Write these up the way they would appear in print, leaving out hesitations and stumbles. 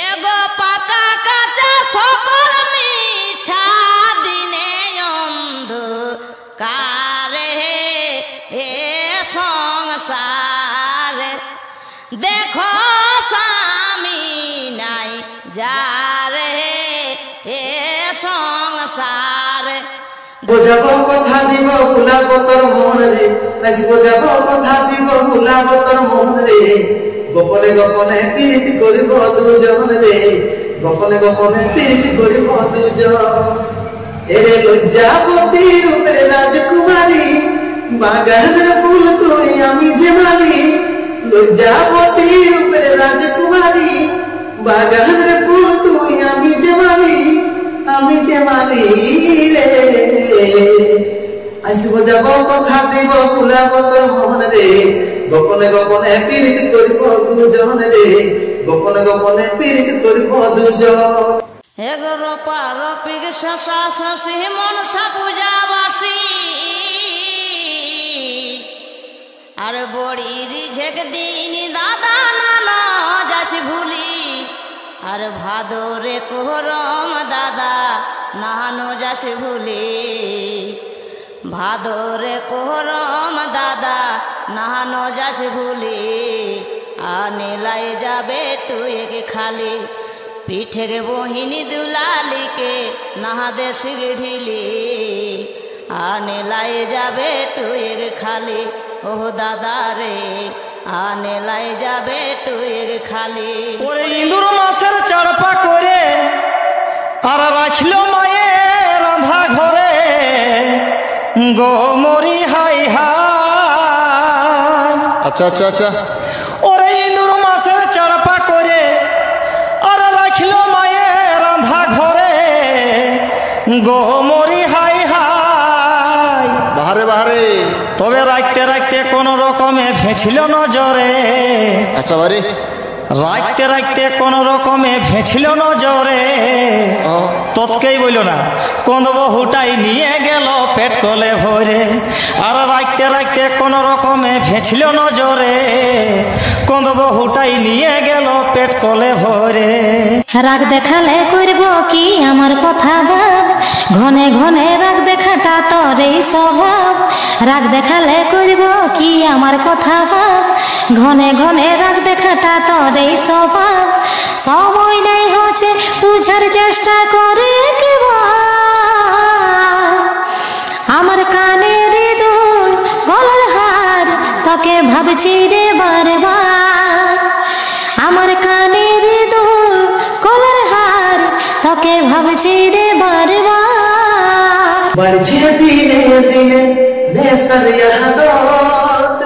এগো পাকা কাঁচা সকল মিছা দিনে অন্ধকারে এ সংসারে দেখো স্বামী নাই যারে এ সংসারে বোঝাবো কথা দিব গোলাপ তোর মন রে আজ বোঝাবো কথা দিব গোলাপ তোর মন রে গোপনে গোপনে প্রীতি করিব দুজন রে গোপনে গোপনে প্রীতি করিব দুজন এরে লজ্জাবতী রূপে রাজকুমারী বাগানের ফুল তুই আমি যে মালি লজ্জাবতী রূপে রাজকুমারী বাগানের ফুল তুই আমি যে মালি রে আসিব যাব কথা দিব গোলাপ তোর মন রে গোপনে গোপনে প্রীতি করিব দুজন রে গোপনে গোপনে প্রীতি করিব দুজন এগোরো পারপিক শশা শশী মনসা পূজাবাসী আর বড়ি রিঝেক দিন দাদা নানা যাসি ভুলি আর ভাদরে কোহরম দাদা নাহানো যাসি ভুলি ভাদরে কোহরম দাদা নাহানো যাসি ভুলি আর নেলাই যাবে টুয়েকে খালি পিঠে গে বহিনী দুলালিকে নাহাদে সিগঢিলি আনে লাই যাবে টুয়ের খালি ওহ দাদা রে আনে লাই যাবে টুয়ের খালি ওরে ইঁদুর মাছের চারপা করে আর রাখিল মায়ে রাধা ঘরে গো মরি হাই হাই আচ্ছা আচ্ছা আচ্ছা ওরে ইঁদুর মাছের চারপা করে আর রাখিল মায়ে রাধা ঘরে গো মরি হাই হাই বাহারে বাহারে তবে রাখতে রাখতে কোন রকমে ফেঁচিল নজরে আচ্ছা বাড়ি রাখতে রাখতে কোন রকমে ফেঁচিল নজরে তৎকেই বইল না কোন বহুটাই নিয়ে গেল পেট কলে ভরে আর রাখতে রাখতে কোন রকমে ফেঁচিল নজরে কোন বহুটাই নিয়ে গেল পেট কলে ভরে রাগ দেখালে করব কি আমার কথা ভাব ঘনে ঘনে রাগ দেখাটা তোর এই স্বভাব রাগ দেখালে করব কি আমার কথা ভাব ঘনে ঘনে রাগ দেখাটা তোর এই স্বভাব সময় নাই হচ্ছে বুঝার চেষ্টা করে আমার কানের দুল গলার হার তোকে ভাবছি রে বারবার আমার কানের দুল গলার হার তোকে ভাবছি রে বারবার বাড়ছে দিনে দিনে নেশার আদত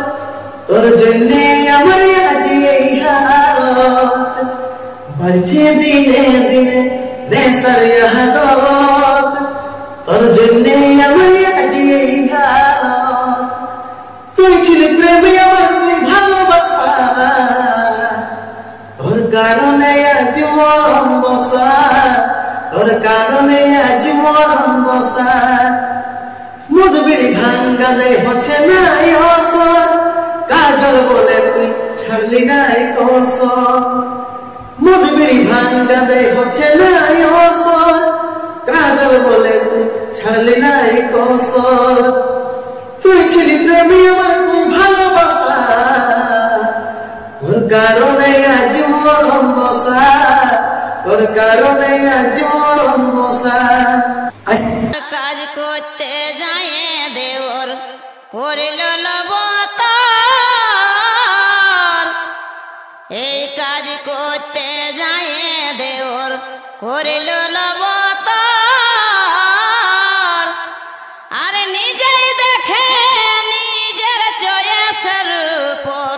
তোর জন্য আমার আজ এই হালত বাড়ছে দিনে দিনে নেশার আদত তোর জন্য আমার আজ এই হালত তুই ছিল প্রেমে আমার তুই ভালোবাসা তোর কারণে আজ মরণ বসা তোর কারণে আজ মরণ বসা মধুবিড়ি ভাঙ্গা দেয় হচ্ছে নাই অসর কাজল বলে তুই ছাড়লি নাই কসর মধুবিড়ি ভাঙ্গা দেয় হচ্ছে নাই অসর কাজল বলে তুই ছাড়লি নাই কসর তুই ছিলি প্রেমী আমার তুই ভালোবাসা তোর কারণে আজ মরণ বসা তোর কারণে আজ মরণ বসা কাজ করতে যায় দেওর করিল লবতার এই কাজ করতে যায় দেওর করিল লবতার আর নিজেই দেখে নিজের চয়েসের উপর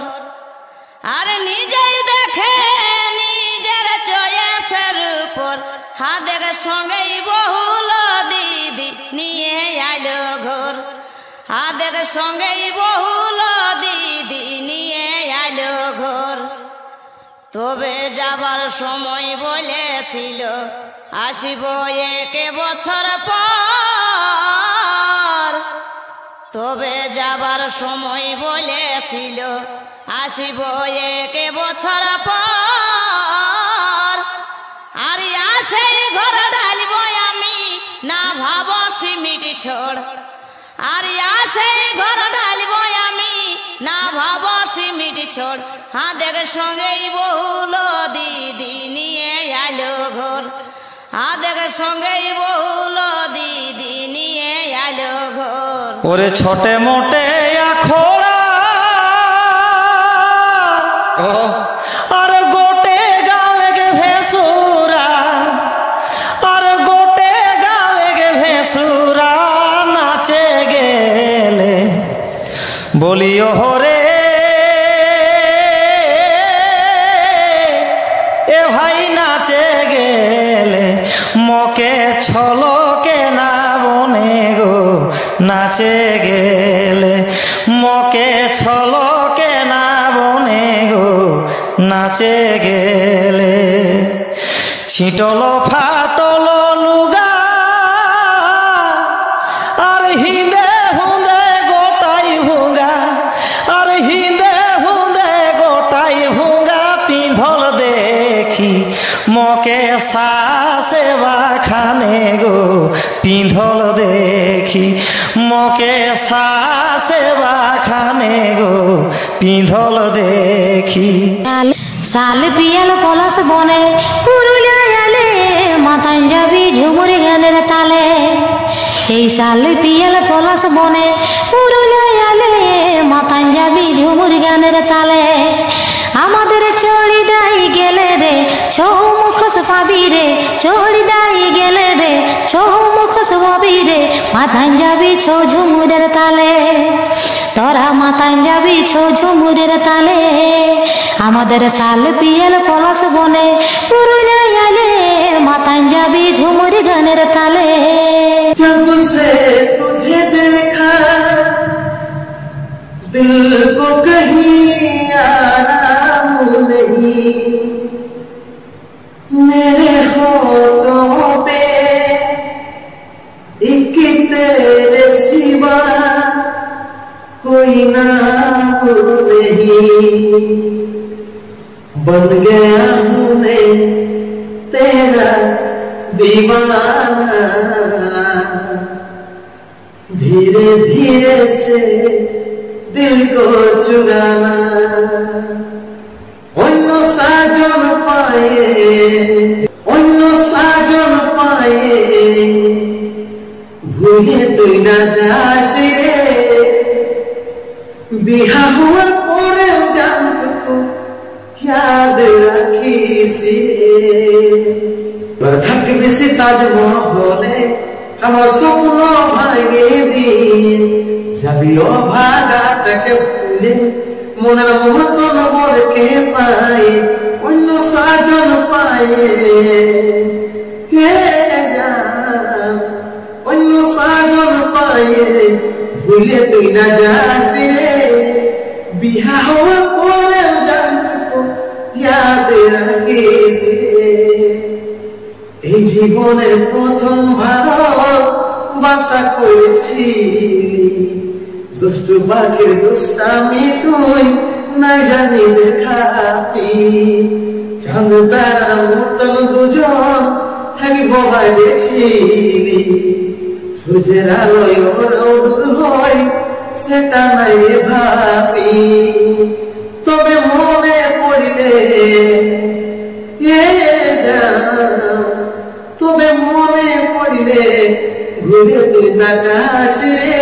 আর নিজেই দেখে নিজের চয়েসের উপর হাতের সঙ্গেই বহুল দিদি নিয়ে আইলো ঘর হাতের সঙ্গেই বহুল দিদি নিয়ে আইলো ঘর তবে যাবার সময় বলেছিল আসিব 1 বছর পর তবে যাবার সময় বলেছিল আসিব 1 বছর পর ভাবো সিমিটি ছোড় আর আসে ঘর ঢালবো আমি না ভাবো সিমিটি ছোড় হ্যাঁ দেখ সঙ্গেই বহুল দিদি নিয়ে আলো ঘর হ্যাঁ দেখ সঙ্গেই বহুল দিদি নিয়ে আলো ঘর ওরে ছোটে মোটে আখোড়া আর গোটে গাঁয়ে গে ভেসুরা আর গোটে গাঁয়ে গে ভেসুরা নাচে গেলে বলিও হরে এ ভাই নাচে গেলে মকে ছলকে না বনে গো নাচে গেলে মকে ছলকে না বনে গো নাচে গেলে ছিটল ফাটল লুগা আর হিন্দে হুঁদে গোটাই ভুঙ্গা আর হিন্দে হুঁদে গোটাই ভুঙ্গা পিঁধল দেখি মকে সাসে বাখানে গো পিঁধল দেখি মকে সাসে বাখানে গো পিঁধল দেখি সাল পিয়াল পলাশ বনে পুরুলিয়ায় আলে মাথায় যাবি ঝুমুরি গানের তালে এই সাল পিয়াল পলাশ বনে পুরুলিয়ায় আলে মাথায় যাবি ঝুমুরি গানের তালে আমাদের চড়ি দাই গেলে রে ছৌ মুখোশ পাবি রে চড়ি দাই গেলে রে ছৌ মুখোশ পাবি রে মাথায় যাবি ছৌ ঝুমুরের তালে তোরা মাথায় যাবি ছৌ ঝুমুরের তালে আমাদের সাল পিয়াল পলাশ বনে পুরুলিয়ায় আলে মাথায় যাবি ঝুমুরি গানের তালে जब से तुझे देखा दिल को कहीं आराम नहीं मेरे होठों पे एक तेरे सिवा कोई नाम नहीं बन गया हूँ मैं तेरा दीवाना धीरे धीरे से दिल को चुराना অন্য সাজন পায়ে ভুলে তুই না যাস রে বিহা হওয়ার পরেও জানতো याद রাখিস রে থাকবি সে তাজমহলে আমার স্বপ্ন ভাঙে দিন যাবিও ভাগাটাকে ভুলে মনের মতন বলকে পাই অন্য সাজন পায়ে হে জান অন্য সাজন পায়ে ভুলে তুই না যাস রে বিহা হওয়ার পরে জানতো याद রাখিস রে এই জীবনের প্রথম ভালোবাসা করেছিলি দুষ্টু পাখির দুষ্টামি তুই না জানি দেখাবি চাঁদ তারার মতন দুজন থাকিব ভেবেছিলি সূর্যের আলোয় ওরাও দূর হয় সেটা নাই রে ভাবি তবে মনে পড়লে তবে মনে পড়লে ঘুরে তুই তাকাস রে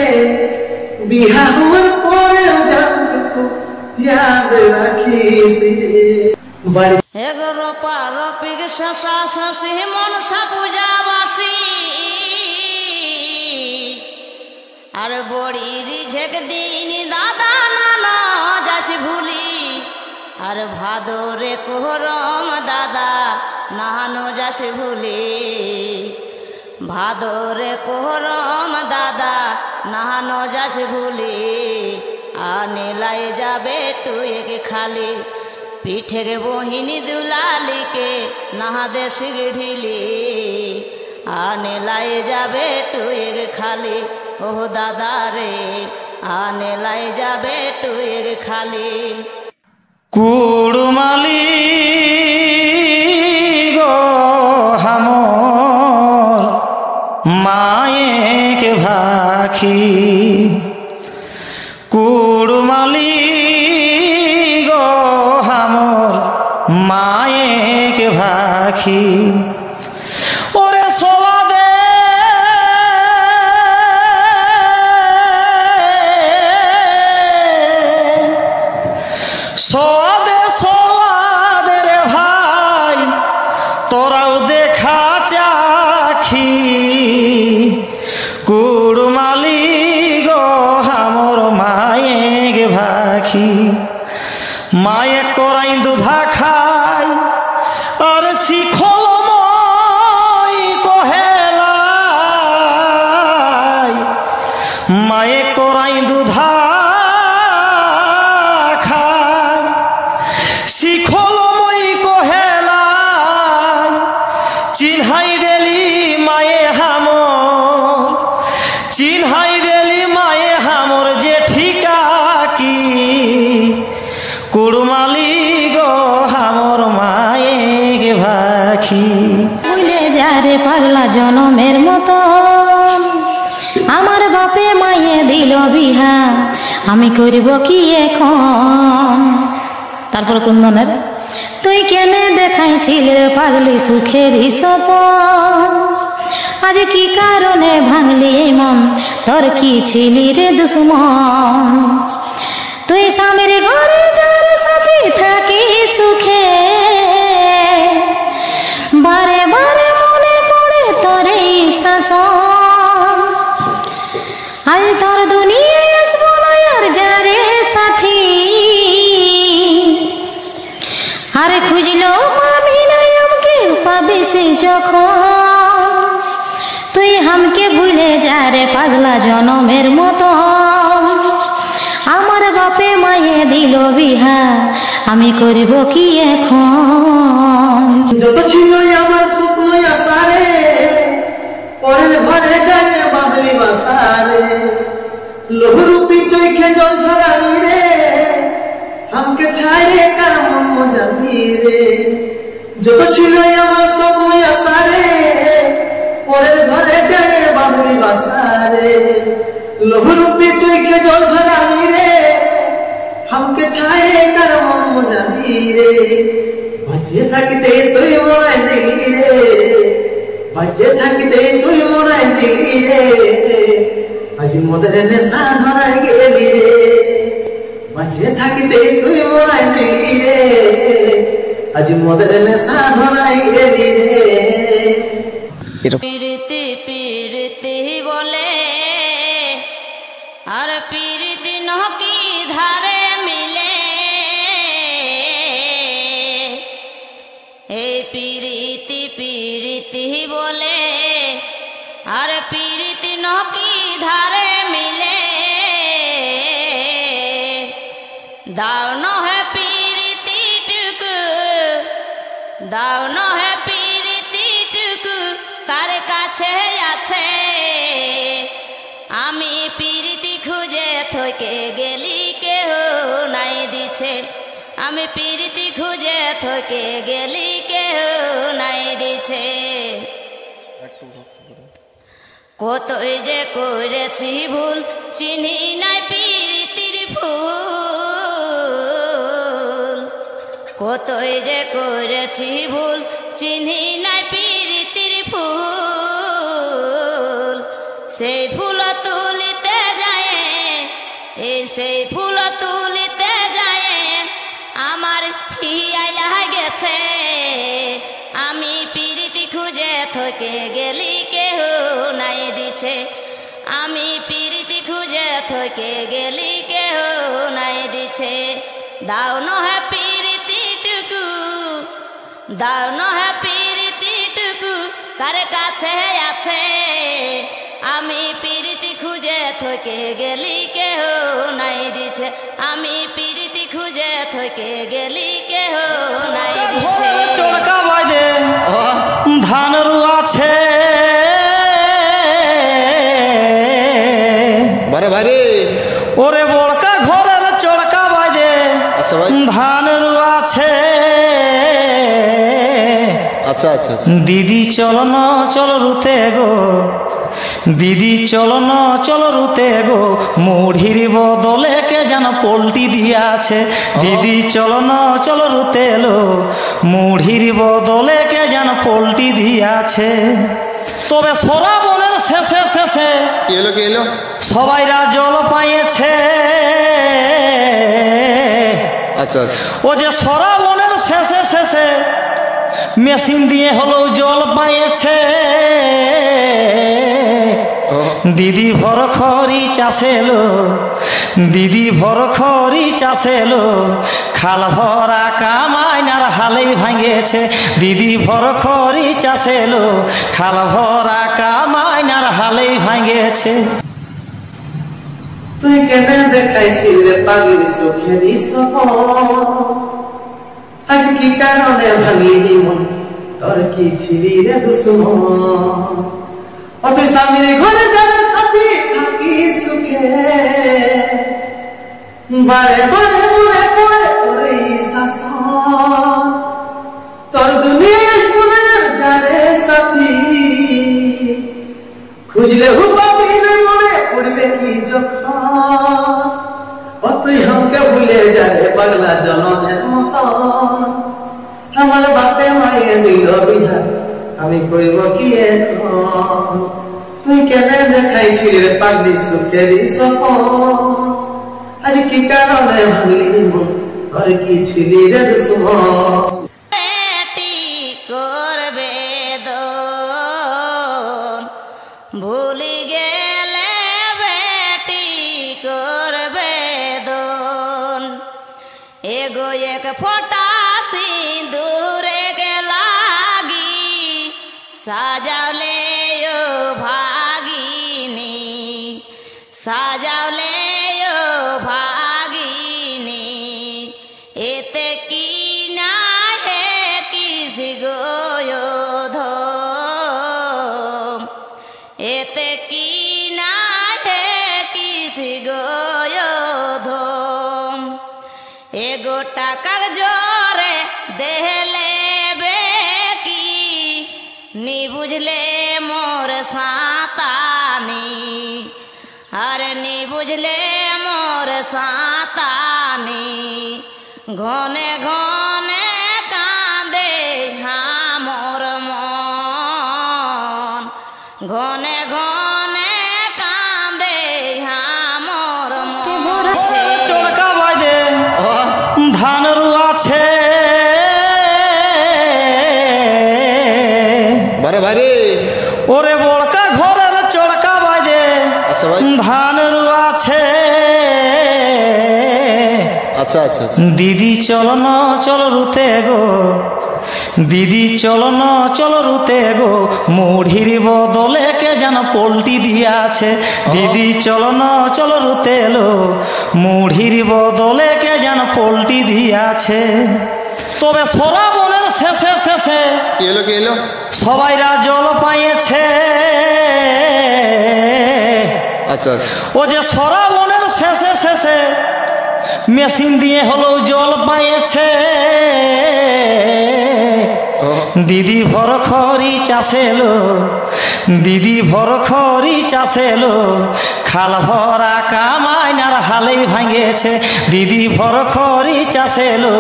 বিহা হওয়ার পরেও জানতো याद রাখিস রে এগোরো পারপিক শশা শশী মনসা পূজাবাসী আর বড়ি রিঝেক দিন দাদা নানা যাসি ভুলি আর ভাদরে কোহরম দাদা নাহানো যাসি ভুলি ভাদরে কোহরম দাদা নাহানো যাসি ভুলি আনেলাই যাবে টুয়েকে খালি পিঠে গে বহিনী দুলালিকে নাহাদে সিগঢিলি আনেলাই যাবে টুয়েকে খালি ও দাদা রে আনেলাই যাবে টুয়েকে খালি কুড়মালি গো হামর মায়ে ভাখি কুড়মালি গো হামর মায়েকে ভাখি ওরে সোয়াদে সোয়াদে সোয়াদে রে ভাই তোরাও দেখা চাখি কুড়মালি গো হামর মায়েকে ভাখি মায়ে করাই দুধা খাই আর শিখল মই কহেলাই মায়ে করাই দুধা খাই শিখল মই কহেলাই চিনহাই দেলি মায়ে হামর চিনহাই দেলি মায়ে হামর যে ঠিকা কি কুড়মালি গো হামর মায়ে গে ভাখি ভুলে যা রে পাগলা জনমের মতো আমার বাপে মায়ে দিল বিহা আমি করব কি এখন। তারপর কুন্দনের তুই কেনে দেখাইছিলি রে পাগলি সুখের সপন আজ কি কারণে ভাঙলি মন তোর কি ছিলি রে দুশ্মন তুই স্বামীর ঘরে যার সাথে থাকি সুখে বারে বারে মনে পড়ে তোর এই শাসন আজ তোর দুনিয়ায় আসবো না আর যারে সাথী আরে খুঁজলো পাবি না আমাকে পাবি সে যখন তুই হামকে ভুলে যা রে পাগলা জনমের মতো আমার বাপে মায়ে দিল বিহা আমি করব কি এখন। যত ছিল আমার স্বপ্ন আসারে পরের ঘরে যায় বাবলি বাসারে লোহরূপী চোখে জল ঝরাই রে আমাকে ছাড়ে কার মন জানি রে যত ছিল আমার স্বপ্ন আসারে পরের ঘরে যায় বাবলি বাসারে লোহরূপী চোখে জল ঝরাই রে আমাকে ছাড়ে কার মন জানি রে বাজে থাকিতে তুই মরাই দিলি রে বাজে থাকিতে তুই মরাই দিলি রে আজ মদের নেশা ধরাই গেলি রে বাজে থাকিতে তুই মরাই দিলি রে আজ মদের নেশা ধরাই গেলি রে প্রীতি প্রীতি বলে আর প্রীতি নকি ধারে মিলে এই প্রীতি প্রীতি বলে আর প্রীতি নকি ধারে মিলে দাও নহে প্রীতি টুকু দাও নহে প্রীতি টুকু কার কাছে আছে আমি প্রীতি খুঁজে থকে গেলি কেহ নাই দিছে আমি প্রীতি খুঁজে থকে গেলি কেহ নাই দিছে কতই যে করেছি ভুল চিনি নাই প্রীতির ফুল কতই যে করেছি ভুল চিনি নাই প্রীতির ফুল সেই ফুল তুলিতে যায় সেই ফুল তুলিতে যায় আমার হিয়া গেছে আমি প্রীতি খুঁজে থকে গেলি কেহ নাই দিছে আমি প্রীতি খুঁজে থকে গেলি কেহ নাই দিছে দাও নহে প্রীতি টুকু দাও নহে প্রীতি টুকু কার কাছে আছে আমি প্রীতি খুঁজে থকে গেলি কেহ নাই দিছে আমি প্রীতি খুঁজে থকে গেলি কেহ নাই দিছে চড়কা বাজে ধান রুয়াছে বারে ভাই ওরে বড়কা ঘরের চড়কা বাজে আচ্ছা ভাই ধান রুয়াছে আচ্ছা আচ্ছা দিদি চলো না চলো রুতে গো দিদি চলো না চলো রুতে গো, মুড়ির বদলে কে যেন পোল্টি দিয়াছে। দিদি চলো না চলো রুতে এলো, মুড়ির বদলে কে যেন পোল্টি দিয়াছে। তবে শ্রাবণের শেষে শেষে কি এলো সবাইরা জল পাইয়েছে। আচ্ছা আচ্ছা, ও যে শ্রাবণের শেষে শেষে মেশিন দিয়ে হলেও জল পাইয়েছে। দিদি ভর খড়ি চাষে এলো, দিদি ভর খড়ি চাষে এলো, খাল ভরা কামাইনার হালেই ভাঙিয়েছে। দিদি ভর খড়ি চাষে এলো, খাল ভরা কামাইনার হালেই ভাঙিয়েছে। তুই কেন দেখাইছিস রে পাগলি চোখের সপন, আজ কি কারণে ভাঙিনি মন, তোর কি ছিলি রে দুশ্মন। তুই স্বামীর ঘরে যাবে সাথী থাকি সুখে, বারে বারে মনে পড়ে তোর শাসন। তোর দুনিয়া শুনে যারে সাথী, খুঁজলে হুপাবি না মনে পড়বে কি যখন। তুই আমাকে ভুলে যারে পাগলা জনমের মতন। আমার বাপে মায়ে দিল বিহার, আমি করিব কি এখন। তুই কেন দেখাইছিলি রে পাগলি সুখের সপন, আজ কি কারণে ভাঙলি মন, তোর কি ছিলি রে দুশ্মন। বেটি করবে দোন, ভুলি গেলে বেটি করবে দোন। এগো এক ফোঁটা সিঁদুরে গে লাগি, সাজাওলে ও ভাগিনী, সাজাওলে ও ভাগিনী। এতে কি না হে কিস গোয়োধম, এতে কি না হে কিস গোয়োধম। এগো টাকা জোরে দেহলে বেকি, নি বুঝলে মোর সাঁতানি, আর নি বুঝলে মোর সাঁতানি। ঘনে ঘনে কাঁদে হামর মন, ঘনে ঘনে কাঁদে হামর মন। চড়কা বাজে ধান রুয়াছে, বারে ভাইরে ওরে বড়কা ঘরের চড়কা বাজে আচ্ছা ভাই, ধান রুয়াছে। আচ্ছা আচ্ছা, দিদি চলো না চলো রুতে গো, দিদি চলো না চলো রুতে গো, মুড়ির বদলে কে যেন পোল্টি দিয়াছে। দিদি চলো না চলো রুতে এলো, মুড়ির বদলে কে যেন পোল্টি দিয়াছে। তবে শ্রাবণের শেষে শেষে কি এলো সবাইরা জল পাইয়েছে। আচ্ছা আচ্ছা, ও যে শ্রাবণের শেষে শেষে মেশিন দিয়ে হলেও জল পাইয়েছে। দিদি ভর খড়ি চাষে এলো, দিদি ভর খড়ি চাষে এলো, খাল ভরা কামাইনার হালেই ভাঙিয়েছে। দিদি ভর খড়ি চাষে এলো,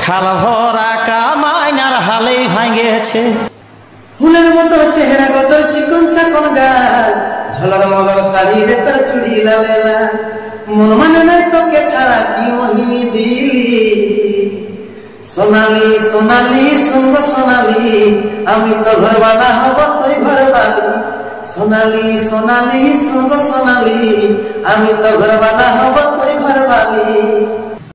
খাল ভরা কামাইনার হালেই ভাঙিয়েছে। ফুলের মতো চেহারা গত চিকন চাকন গাল, ঝলর মলর শাড়ি রে তোর চুড়ি লাল লাল। মন মানে নাই তোকে ছাড়া কি মোহিনী দিলি, সোনালি সোনালি সঙ্গ সোনালি, আমি তো ঘরবালা হব তুই ঘরবালি। সোনালি সোনালি সঙ্গ সোনালি, আমি তো ঘরবালা হব তুই ঘরবালি।